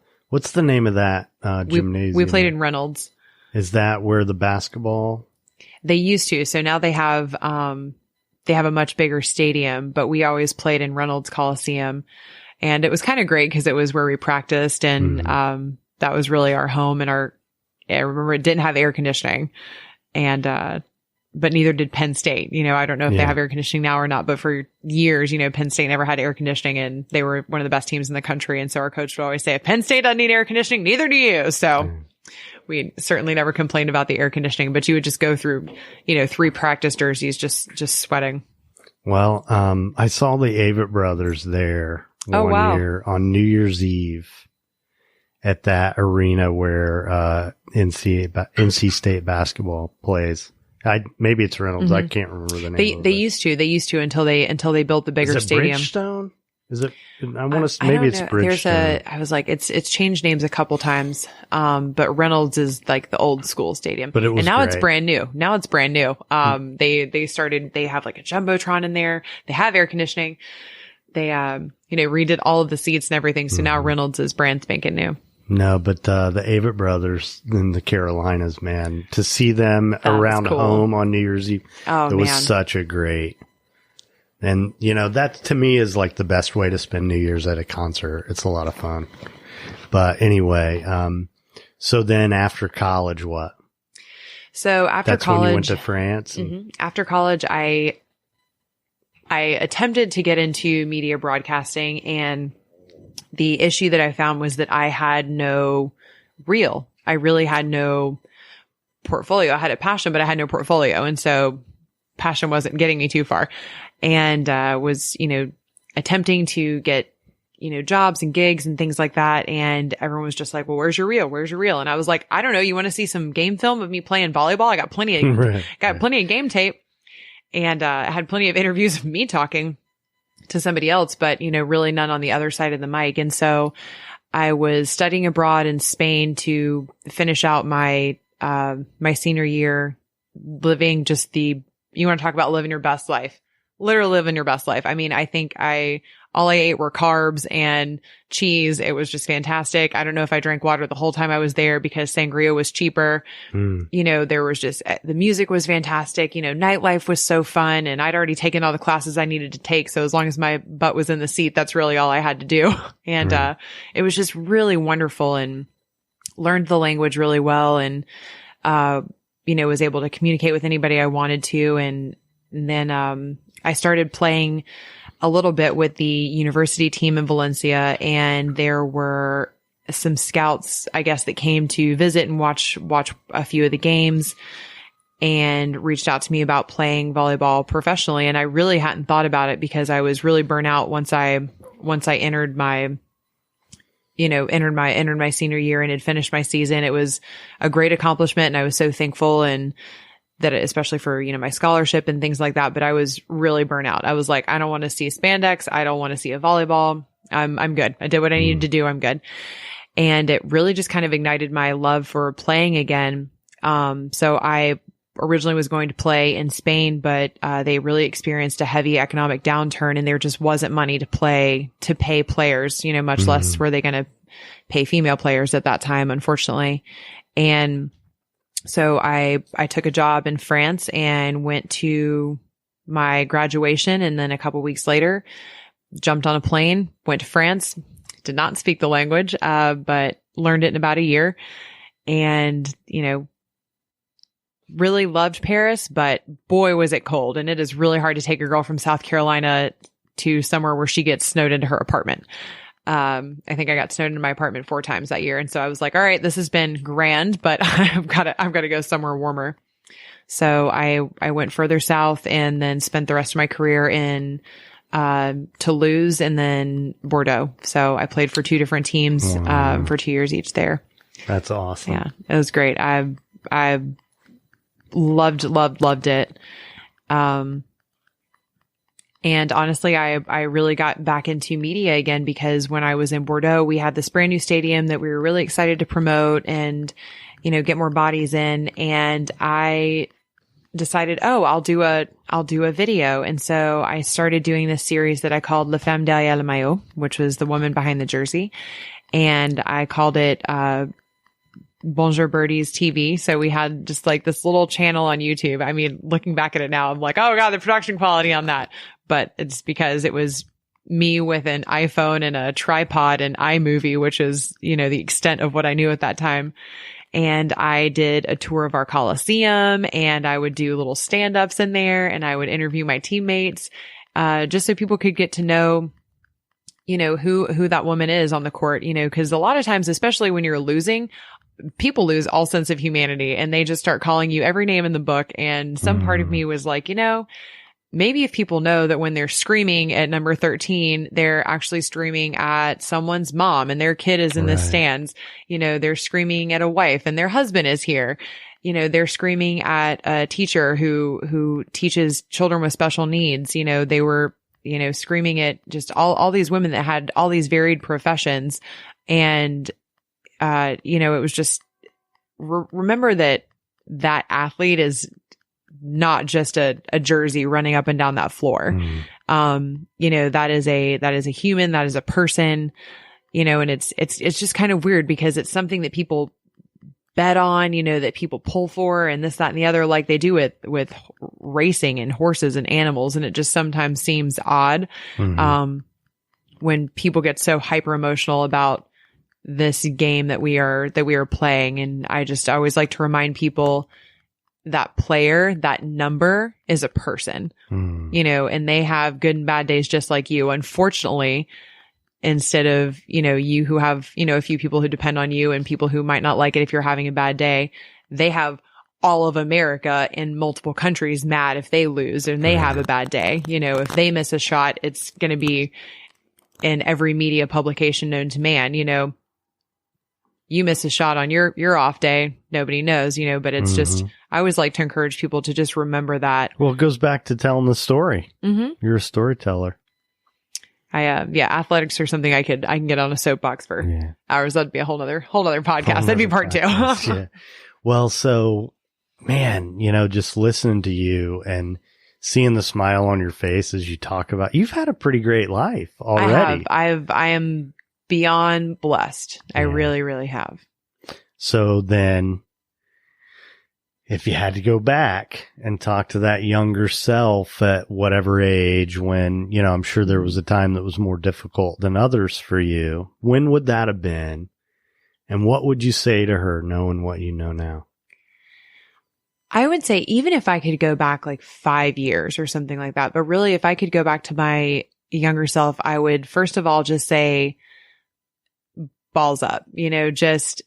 [SPEAKER 1] name of that gymnasium?
[SPEAKER 2] We played in Reynolds.
[SPEAKER 1] Is that where the basketball?
[SPEAKER 2] They used to. So now they have a much bigger stadium, but we always played in Reynolds Coliseum. And it was kind of great because it was where we practiced, and that was really our home. And I remember it didn't have air conditioning, and but neither did Penn State. I don't know if they have air conditioning now or not, but for years, Penn State never had air conditioning, and they were one of the best teams in the country. And so our coach would always say, if Penn State doesn't need air conditioning, neither do you. So we certainly never complained about the air conditioning, but you would just go through, 3 practice jerseys, just sweating. Well,
[SPEAKER 1] I saw the Avett brothers there one year on New Year's Eve at that arena where NC State basketball plays. Maybe it's Reynolds. I can't remember the name.
[SPEAKER 2] They used to until they built the bigger stadium.
[SPEAKER 1] Bridgestone? Is it? I want to. Maybe it's Bridgestone.
[SPEAKER 2] I was like, it's changed names a couple times. But Reynolds is like the old school stadium.
[SPEAKER 1] But
[SPEAKER 2] and now it's brand new. They have like a jumbotron in there. They have air conditioning. They redid all of the seats and everything. So now Reynolds is brand spanking new.
[SPEAKER 1] No, but the Avett brothers in the Carolinas, man, to see them around home on New Year's Eve, it was such a great. And, that to me is like the best way to spend New Year's at a concert. It's a lot of fun. But anyway, so then after college, what?
[SPEAKER 2] So after college.
[SPEAKER 1] That's when you went to France?
[SPEAKER 2] After college, I attempted to get into media broadcasting, and the issue that I found was that I had no reel. I really had no portfolio. I had a passion, but I had no portfolio. And so passion wasn't getting me too far. And was, attempting to get, jobs and gigs and things like that. And everyone was just like, well, where's your reel? Where's your reel? And I was like, I don't know. You want to see some game film of me playing volleyball? I got plenty of game tape. And I had plenty of interviews of me talking to somebody else, but, really none on the other side of the mic. And so I was studying abroad in Spain to finish out my senior year, living just you want to talk about living your best life, literally living your best life. I mean, I think all I ate were carbs and cheese. It was just fantastic. I don't know if I drank water the whole time I was there because sangria was cheaper. There was just, the music was fantastic. Nightlife was so fun, and I'd already taken all the classes I needed to take. So as long as my butt was in the seat, that's really all I had to do. And, it was just really wonderful, and learned the language really well. And, was able to communicate with anybody I wanted to. And then, I started playing a little bit with the university team in Valencia, and there were some scouts, I guess, that came to visit and watch a few of the games, and reached out to me about playing volleyball professionally. And I really hadn't thought about it because I was really burnt out once I entered my senior year and had finished my season. It was a great accomplishment, and I was so thankful, and that especially for, my scholarship and things like that. But I was really burnt out. I was like, I don't want to see spandex. I don't want to see a volleyball. I'm good. I did what I needed to do. I'm good. And it really just kind of ignited my love for playing again. So I originally was going to play in Spain, but they really experienced a heavy economic downturn, and there just wasn't money to pay players, much less were they going to pay female players at that time, unfortunately. And so I took a job in France and went to my graduation. And then a couple weeks later, jumped on a plane, went to France, did not speak the language, but learned it in about a year. And, really loved Paris, but boy, was it cold. And it is really hard to take a girl from South Carolina to somewhere where she gets snowed into her apartment. I think I got snowed into my apartment 4 times that year. And so I was like, all right, this has been grand, but I've got to go somewhere warmer. So I went further south and then spent the rest of my career in Toulouse and then Bordeaux. So I played for 2 different teams for 2 years each there.
[SPEAKER 1] That's awesome.
[SPEAKER 2] Yeah, it was great. I loved it. And honestly, I really got back into media again because when I was in Bordeaux, we had this brand new stadium that we were really excited to promote and, get more bodies in. And I decided, I'll do a video. And so I started doing this series that I called La Femme Derrière le Maillot, which was the woman behind the jersey. And I called it, Bonjour Birdies TV. So we had just like this little channel on YouTube. I mean, looking back at it now, I'm like, oh God, the production quality on that. But it's because it was me with an iPhone and a tripod and iMovie, which is, the extent of what I knew at that time. And I did a tour of our Coliseum and I would do little stand-ups in there and I would interview my teammates, just so people could get to know, who that woman is on the court, cause a lot of times, especially when you're losing, people lose all sense of humanity and they just start calling you every name in the book. And some part of me was like, maybe if people know that when they're screaming at number 13, they're actually screaming at someone's mom and their kid is in the stands, they're screaming at a wife and their husband is here. They're screaming at a teacher who teaches children with special needs. They were, screaming at just all these women that had all these varied professions. And it was just, remember that athlete is not just a jersey running up and down that floor. That is a human, that is a person, and it's just kind of weird because it's something that people bet on, that people pull for and this, that, and the other, like they do with racing and horses and animals. And it just sometimes seems odd, when people get so hyper emotional about this game that we are playing. And I always like to remind people that player, that number is a person, and they have good and bad days just like you. Unfortunately, instead of, you who have, a few people who depend on you and people who might not like it if you're having a bad day, they have all of America in multiple countries mad if they lose and they have a bad day. If they miss a shot, it's going to be in every media publication known to man. You miss a shot on your off day, nobody knows, but it's just, I always like to encourage people to just remember that.
[SPEAKER 1] Well, it goes back to telling the story. You're a storyteller.
[SPEAKER 2] Athletics are something I can get on a soapbox for hours. That'd be a whole nother podcast. That'd be part 2.
[SPEAKER 1] Yeah. Well, so man, just listening to you and seeing the smile on your face as you talk about, you've had a pretty great life already.
[SPEAKER 2] I am beyond blessed. I really, really have.
[SPEAKER 1] So then if you had to go back and talk to that younger self at whatever age when, I'm sure there was a time that was more difficult than others for you, when would that have been? And what would you say to her knowing what you know now?
[SPEAKER 2] I would say even if I could go back like 5 years or something like that, but really if I could go back to my younger self, I would first of all just say, balls up, just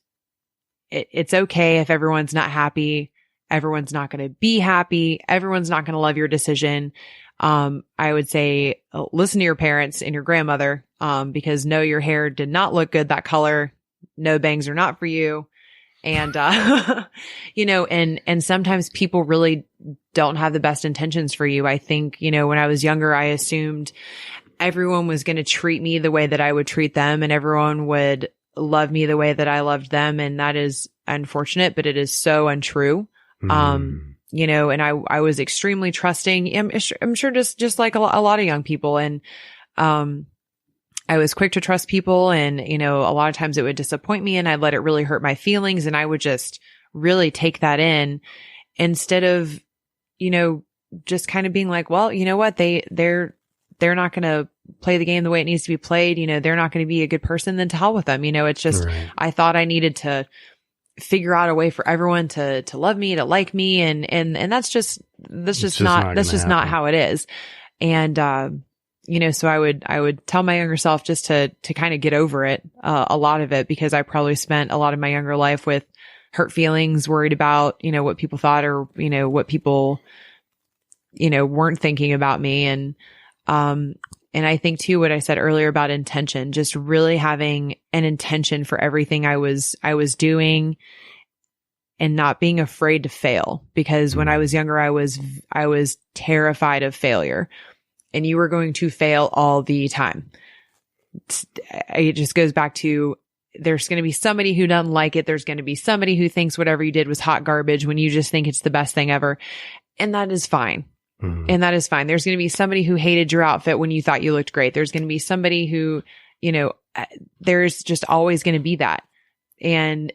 [SPEAKER 2] it's okay if everyone's not happy. Everyone's not going to be happy. Everyone's not going to love your decision. I would say, listen to your parents and your grandmother, because no, your hair did not look good that color. No, bangs are not for you. And, and sometimes people really don't have the best intentions for you. I think, when I was younger, I assumed everyone was going to treat me the way that I would treat them and everyone would love me the way that I loved them. And that is unfortunate, but it is so untrue. And I was extremely trusting. I'm sure just like a lot of young people. And, I was quick to trust people and, a lot of times it would disappoint me and I'd let it really hurt my feelings. And I would just really take that in instead of, just kind of being like, well, you know what? They're not going to play the game the way it needs to be played. They're not going to be a good person, then to hell with them. It's just, I thought I needed to figure out a way for everyone to love me, to like me. And that's just not how it is. And, so I would tell my younger self just to kind of get over it, a lot of it, because I probably spent a lot of my younger life with hurt feelings, worried about, what people thought, or, what people, weren't thinking about me. And I think too, what I said earlier about intention, just really having an intention for everything I was doing, and not being afraid to fail. Because when I was younger, I was terrified of failure, and you were going to fail all the time. It just goes back to, there's going to be somebody who doesn't like it. There's going to be somebody who thinks whatever you did was hot garbage when you just think it's the best thing ever. And that is fine. Mm-hmm. And that is fine. There's going to be somebody who hated your outfit when you thought you looked great. There's going to be somebody who, there's just always going to be that. And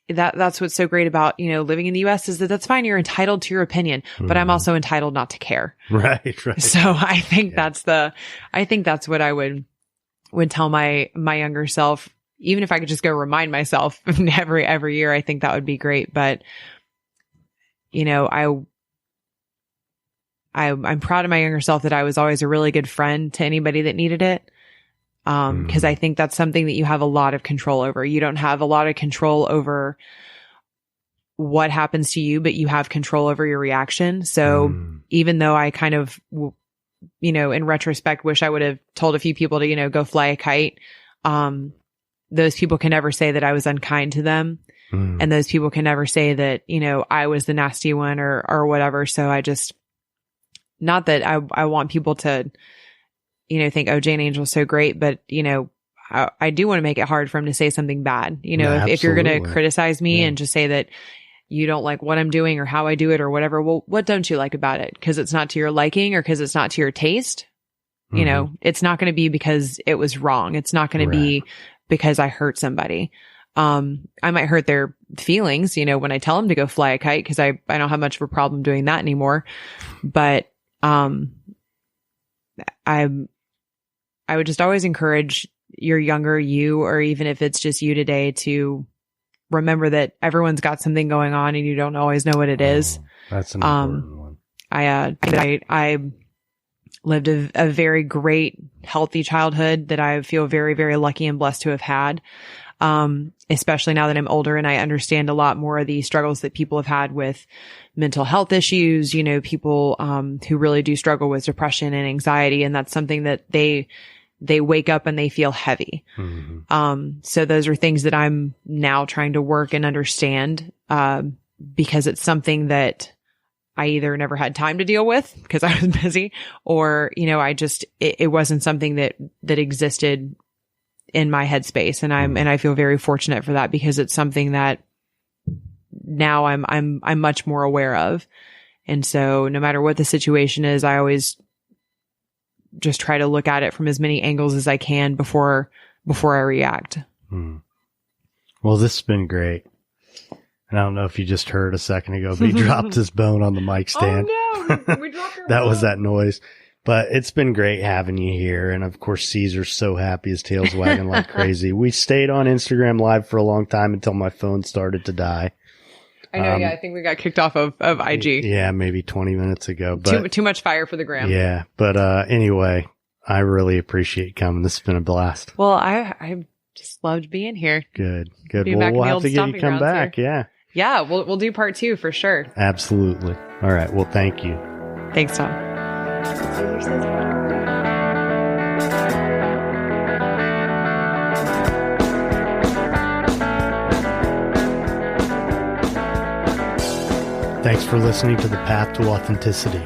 [SPEAKER 2] that's what's so great about, living in the US, is that's fine. You're entitled to your opinion, but I'm also entitled not to care.
[SPEAKER 1] Right.
[SPEAKER 2] So I think that's what I would tell my younger self. Even if I could just go remind myself every year, I think that would be great. But, I'm proud of my younger self that I was always a really good friend to anybody that needed it. Cause I think that's something that you have a lot of control over. You don't have a lot of control over what happens to you, but you have control over your reaction. So even though I kind of, in retrospect, wish I would have told a few people to, go fly a kite, those people can never say that I was unkind to them. And those people can never say that, I was the nasty one or whatever. So I just, not that I want people to, think, oh, Jana Angel is so great, but, I do want to make it hard for him to say something bad. If you're going to criticize me and just say that you don't like what I'm doing or how I do it or whatever, well, what don't you like about it? Because it's not to your liking or because it's not to your taste. It's not going to be because it was wrong. It's not going to be because I hurt somebody. I might hurt their feelings, when I tell them to go fly a kite, because I don't have much of a problem doing that anymore. But, I would just always encourage your younger you, or even if it's just you today, to remember that everyone's got something going on and you don't always know what it is.
[SPEAKER 1] That's an important one.
[SPEAKER 2] I lived a very great, healthy childhood that I feel very, very lucky and blessed to have had. Especially now that I'm older and I understand a lot more of the struggles that people have had with mental health issues, people, who really do struggle with depression and anxiety. And that's something that they wake up and they feel heavy. So those are things that I'm now trying to work and understand, because it's something that I either never had time to deal with because I was busy, or, it wasn't something that existed in my headspace. And I feel very fortunate for that, because it's something that now I'm much more aware of. And so no matter what the situation is, I always just try to look at it from as many angles as I can before I react.
[SPEAKER 1] Well, this has been great. And I don't know if you just heard a second ago, but he dropped his bone on the mic stand.
[SPEAKER 2] Oh no, we dropped our
[SPEAKER 1] That
[SPEAKER 2] bone.
[SPEAKER 1] was that noise. But it's been great having you here. And of course, Caesar's so happy, his tail's wagging like crazy. We stayed on Instagram Live for a long time until my phone started to die.
[SPEAKER 2] I know. I think we got kicked off of IG.
[SPEAKER 1] Yeah, maybe 20 minutes ago. But
[SPEAKER 2] too much fire for the gram.
[SPEAKER 1] Yeah. But anyway, I really appreciate you coming. This has been a blast.
[SPEAKER 2] Well, I just loved being here.
[SPEAKER 1] Good.
[SPEAKER 2] Well,
[SPEAKER 1] we'll have to get you come back.
[SPEAKER 2] Here. Yeah. We'll do part 2 for sure.
[SPEAKER 1] Absolutely. All right. Well, thank you.
[SPEAKER 2] Thanks, Tom.
[SPEAKER 1] Thanks for listening to The Path to Authenticity.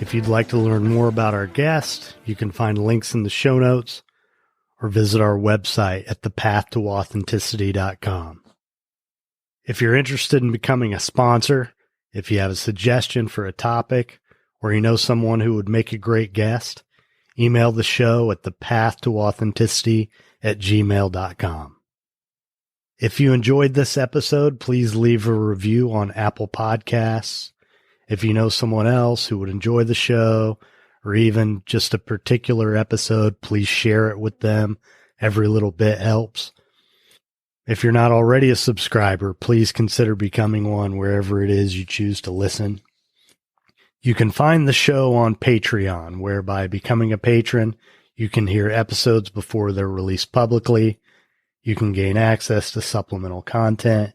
[SPEAKER 1] If you'd like to learn more about our guest, you can find links in the show notes or visit our website at thepathtooauthenticity.com. If you're interested in becoming a sponsor, if you have a suggestion for a topic, or you know someone who would make a great guest, email the show at thepathtooauthenticity@gmail.com. If you enjoyed this episode, please leave a review on Apple Podcasts. If you know someone else who would enjoy the show, or even just a particular episode, please share it with them. Every little bit helps. If you're not already a subscriber, please consider becoming one wherever it is you choose to listen. You can find the show on Patreon, where by becoming a patron, you can hear episodes before they're released publicly. You can gain access to supplemental content.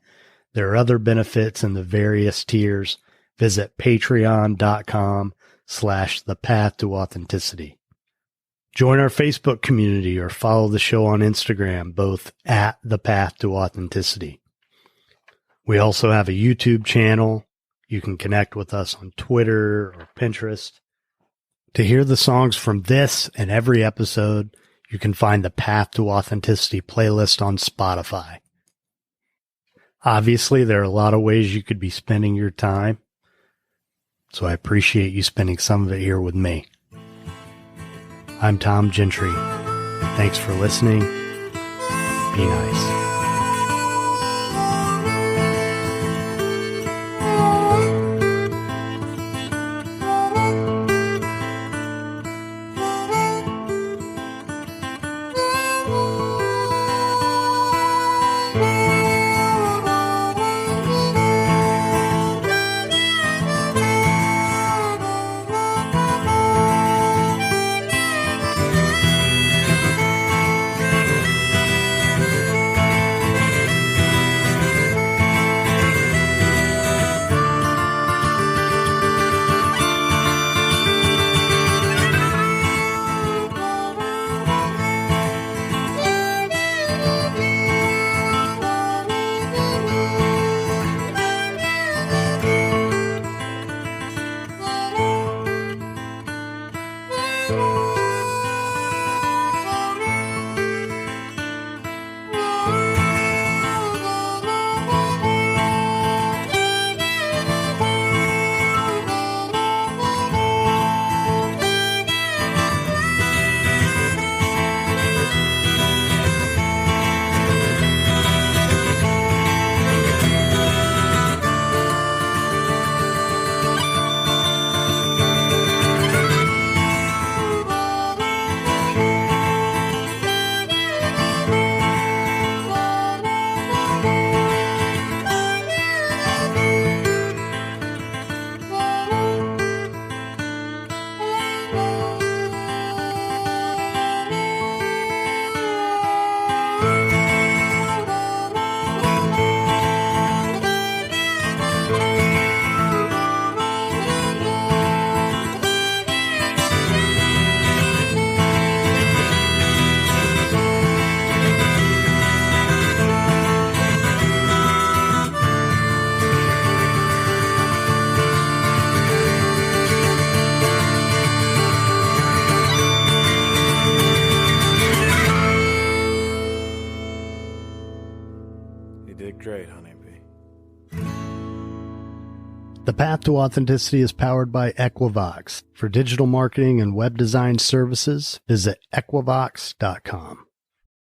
[SPEAKER 1] There are other benefits in the various tiers. Visit patreon.com/thepath-to-authenticity. Join our Facebook community or follow the show on Instagram, both at The Path to Authenticity. We also have a YouTube channel. You can connect with us on Twitter or Pinterest. To hear the songs from this and every episode, you can find the Path to Authenticity playlist on Spotify. Obviously, there are a lot of ways you could be spending your time, so I appreciate you spending some of it here with me. I'm Tom Gentry. Thanks for listening. Be nice.
[SPEAKER 3] Great, honeybee.
[SPEAKER 1] The Path to Authenticity is powered by Equivox. For digital marketing and web design services, visit equivox.com.